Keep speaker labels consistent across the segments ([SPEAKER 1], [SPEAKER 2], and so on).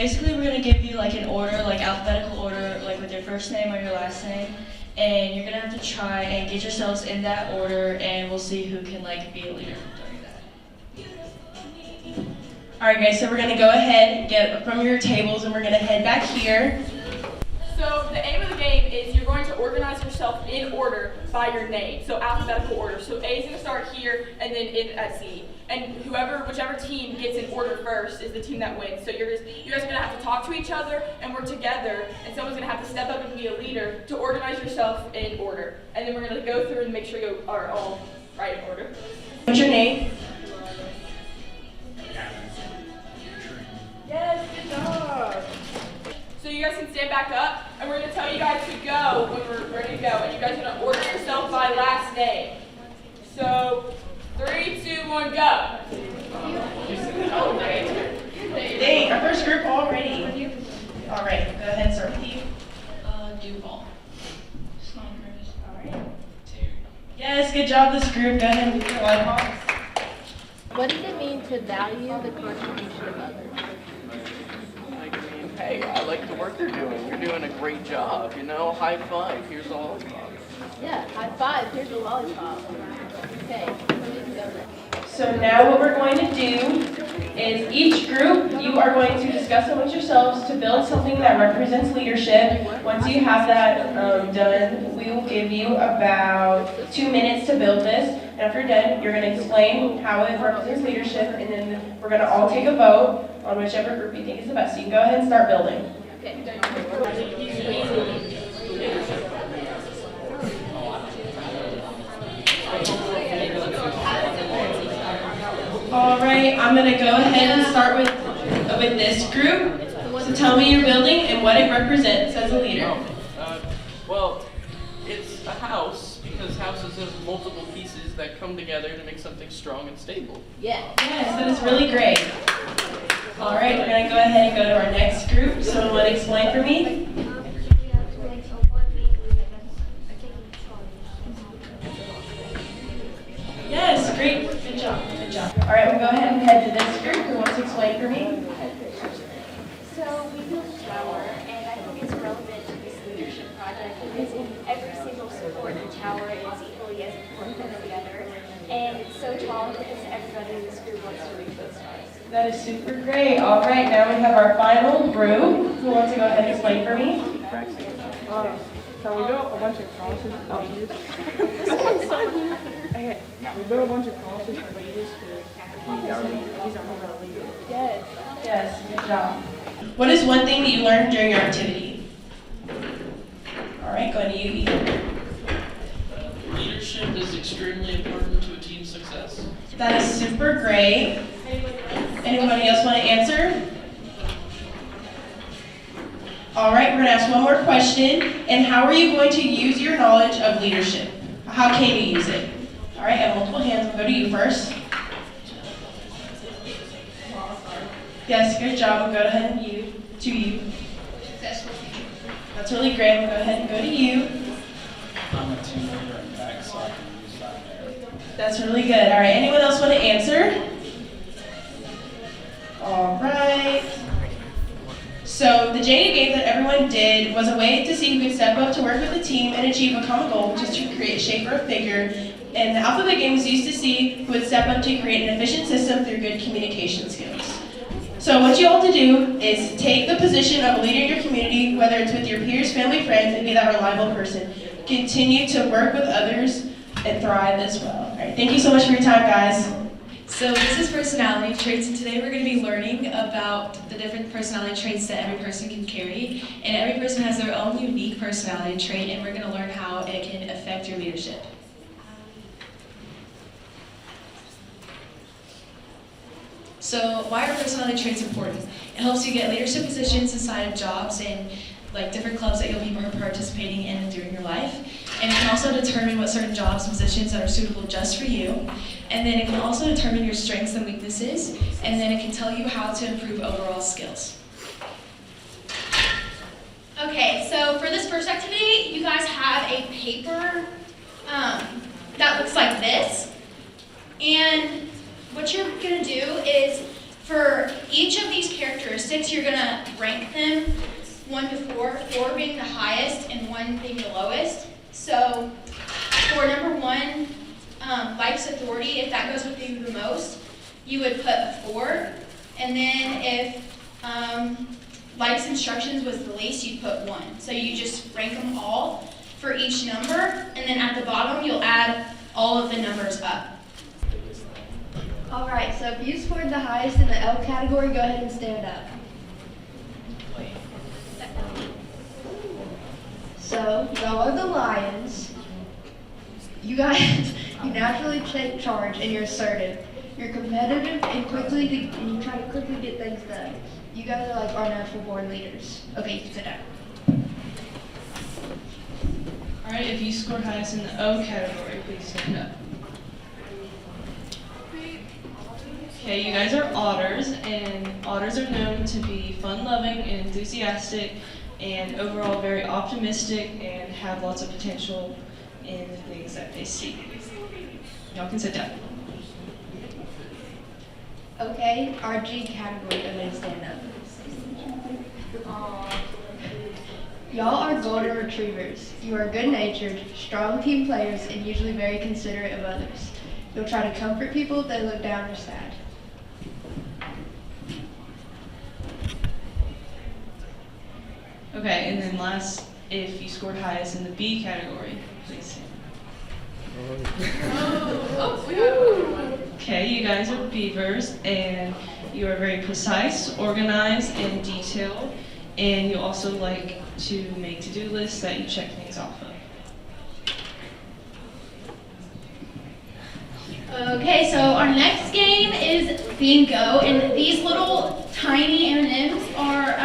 [SPEAKER 1] basically we're gonna give you like an order, like alphabetical order, like with your first name or your last name, and you're gonna have to try and get yourselves in that order, and we'll see who can like be a leader during that. All right, guys. So we're gonna go ahead and get from your tables, and we're gonna head back here.
[SPEAKER 2] So the aim of the game is you're going to organize yourself in order by your name, so alphabetical order. So A is going to start here and then in at Z. And whichever team gets in order first is the team that wins. So you guys are going to have to talk to each other and work together, and someone's going to have to step up and be a leader to organize yourself in order. And then we're going to go through and make sure you are all right in order.
[SPEAKER 1] What's your name?
[SPEAKER 2] Yes, good job. So you guys can stand back up, and we're going to tell you guys to go when we're ready to go. And you guys are going to order yourself by last name. So 3, 2, 1, go.
[SPEAKER 1] Dang, our first group already. All right, go ahead and start with you.
[SPEAKER 3] Duval.
[SPEAKER 1] All right. Yes, good job, this group. Go ahead and move your light box.
[SPEAKER 4] What does it mean to value the contribution of others?
[SPEAKER 3] Hey, I like the work they're doing. You're doing a great job, you know? High five. Here's a lollipop.
[SPEAKER 4] Yeah, high five. Here's a lollipop. Okay, let me go next.
[SPEAKER 1] So now what we're going to do is each group, you are going to discuss amongst yourselves to build something that represents leadership. Once you have that done, we will give you about 2 minutes to build this. And after you're done, you're going to explain how it represents leadership, and then we're going to all take a vote on whichever group you think is the best. So you can go ahead and start building. All right, I'm going to go ahead and start with this group. So tell me your building and what it represents as a leader.
[SPEAKER 3] Well, it's a house because houses have multiple pieces that come together to make something strong and stable.
[SPEAKER 4] Yeah.
[SPEAKER 1] Yes, that is really great. All right, we're going to go ahead and go to our next group. Someone want to explain for me? Yes, great. Good job. Good job. All right, we'll go ahead and head to this group. Who wants to explain for me?
[SPEAKER 5] So we built a tower, and I think it's relevant to this leadership project because every single support in the tower is equally as important as the other. And it's so tall because everybody in this group wants to reach those stars.
[SPEAKER 1] That is super great. All right, now we have our final group. Who wants to go ahead and explain for me?
[SPEAKER 6] So we built a bunch of crosses for leaders. Okay, we built a bunch of crosses for leaders to these are leaders.
[SPEAKER 1] Yes. Yes, good job. What is one thing that you learned during your activity? All right, go to you, Ethan.
[SPEAKER 3] Leadership is extremely important to a team's success.
[SPEAKER 1] That is super great. Anybody else want to answer? All right, we're going to ask one more question. And how are you going to use your knowledge of leadership? How can you use it? All right, I have multiple hands. We'll go to you first. Yes, good job. We'll go ahead and to you. That's really great. We'll go ahead and go to you.
[SPEAKER 7] I'm a team leader in back, so I can use that there.
[SPEAKER 1] That's really good. All right, anyone else want to answer? All right. So the JD game that everyone did was a way to see who could step up to work with the team and achieve a common goal, which is to create a shape or a figure. And the alphabet game was used to see who would step up to create an efficient system through good communication skills. So what you all have to do is take the position of a leader in your community, whether it's with your peers, family, friends, and be that reliable person. Continue to work with others and thrive as well. All right, thank you so much for your time, guys.
[SPEAKER 8] So this is personality traits, and today we're going to be learning about the different personality traits that every person can carry. And every person has their own unique personality trait, and we're going to learn how it can affect your leadership. So why are personality traits important? It helps you get leadership positions inside of jobs and like different clubs that you'll be participating in during your life. And it can also determine what certain jobs and positions that are suitable just for you. And then it can also determine your strengths and weaknesses. And then it can tell you how to improve overall skills.
[SPEAKER 9] Okay, so for this first activity, you guys have a paper that looks like this. And what you're going to do is, for each of these characteristics, characteristics, you're gonna rank them 1 to 4, 4 being the highest and 1 being the lowest. So for number 1, likes authority, if that goes with you the most, you would put a 4. And then if likes instructions was the least, you'd put 1. So you just rank them all for each number, and then at the bottom you'll add all of the numbers up.
[SPEAKER 10] All right, so if you scored the highest in the L category, go ahead and stand up. So, y'all are the Lions. You guys, you naturally take charge and you're assertive. You're competitive and you try to quickly get things done. You guys are like our natural born leaders. Okay, you can sit down.
[SPEAKER 6] All right, if you scored highest in the O category, please stand up. Okay, you guys are otters, and otters are known to be fun-loving and enthusiastic and overall very optimistic and have lots of potential in the things that they see. Y'all can sit down.
[SPEAKER 10] Okay, our G category, go ahead and stand up. Y'all are golden retrievers. You are good-natured, strong team players, and usually very considerate of others. You'll try to comfort people if they look down or sad.
[SPEAKER 6] Okay, and then last, if you scored highest in the B category, please stand. Okay, you guys are beavers, and you are very precise, organized, and detailed, and you also like to make to-do lists that you check things off of.
[SPEAKER 9] Okay, so our next game is bingo, and these little tiny M&Ms are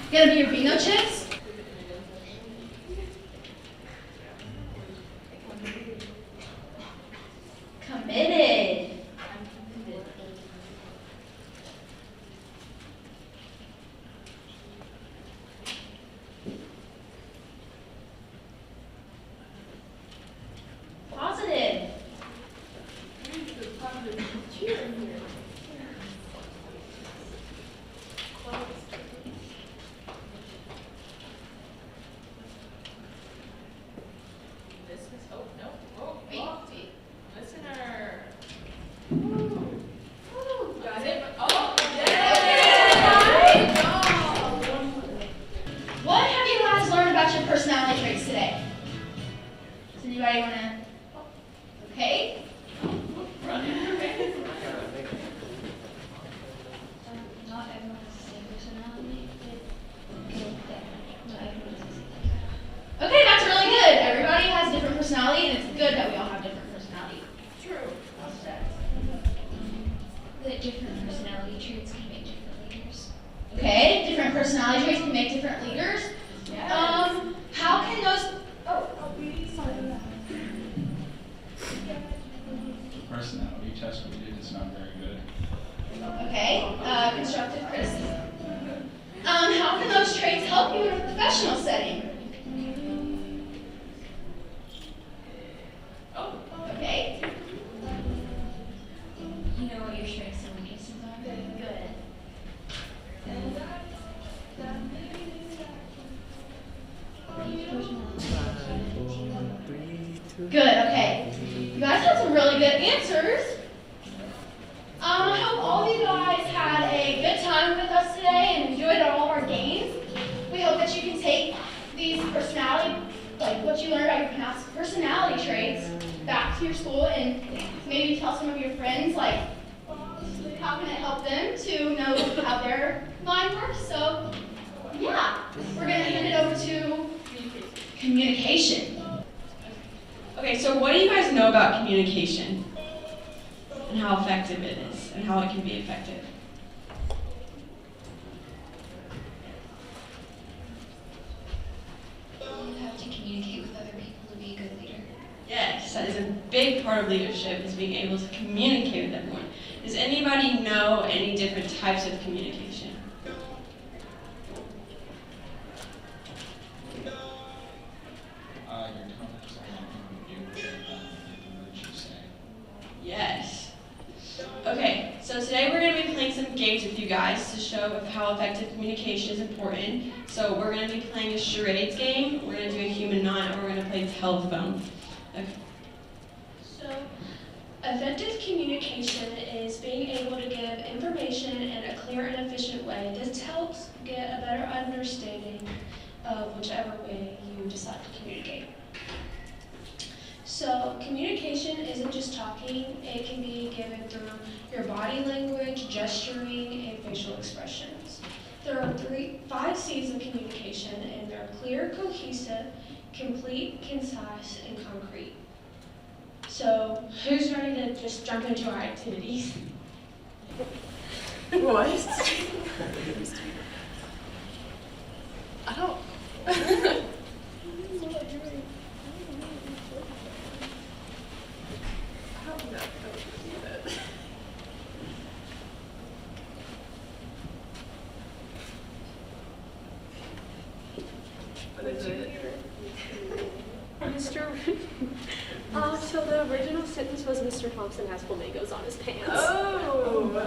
[SPEAKER 9] gonna be your bingo chips. Committed. Positive. What have you guys learned about your personality traits today? Does anybody want to? Okay.
[SPEAKER 5] Not everyone has the same personality.
[SPEAKER 9] Okay, that's really good. Everybody has different personality, and it's good that we all have different personality.
[SPEAKER 2] True.
[SPEAKER 5] The different personality traits can make different leaders.
[SPEAKER 9] Okay, different personality traits can make different leaders. How can those?
[SPEAKER 7] Personality test we did is not very good.
[SPEAKER 9] Okay, constructive criticism. How can those traits help you in a professional setting? Okay.
[SPEAKER 5] You know what your strengths and weaknesses are?
[SPEAKER 9] Good. Good, okay. You guys had some really good answers. I hope all of you guys had a good time with us today and enjoyed all of our games. We hope that you can take these personality, like what you learned about your personality traits, back to your school and maybe tell some of your friends, like, how can it help them to know how their mind works. So, yeah, we're going to hand it over to communication.
[SPEAKER 1] Okay, so what do you guys know about communication? And how effective it is, and how it can be effective?
[SPEAKER 5] You have to communicate with other people to be a good leader.
[SPEAKER 1] Yes, that is a big part of leadership, is being able to communicate with everyone. Does anybody know any different types of communication?
[SPEAKER 7] Your tone is something you with the words you say.
[SPEAKER 1] Yes. Okay, so today we're going to be playing some games with you guys to show of how effective communication is important. So we're going to be playing a charades game, we're going to do a human knot, and we're going to play telephone. Okay.
[SPEAKER 11] So, effective communication is being able to give information in a clear and efficient way. This helps get a better understanding of whichever way you decide to communicate. So, communication isn't just talking, it can be given through your body language, gesturing, and facial expressions. There are 5 C's of communication, and they're clear, cohesive, complete, concise, and concrete. So, who's ready to just jump into our activities?
[SPEAKER 2] What? I don't.
[SPEAKER 12] So the original sentence was Mr. Thompson has flamingos on his pants.
[SPEAKER 2] Oh!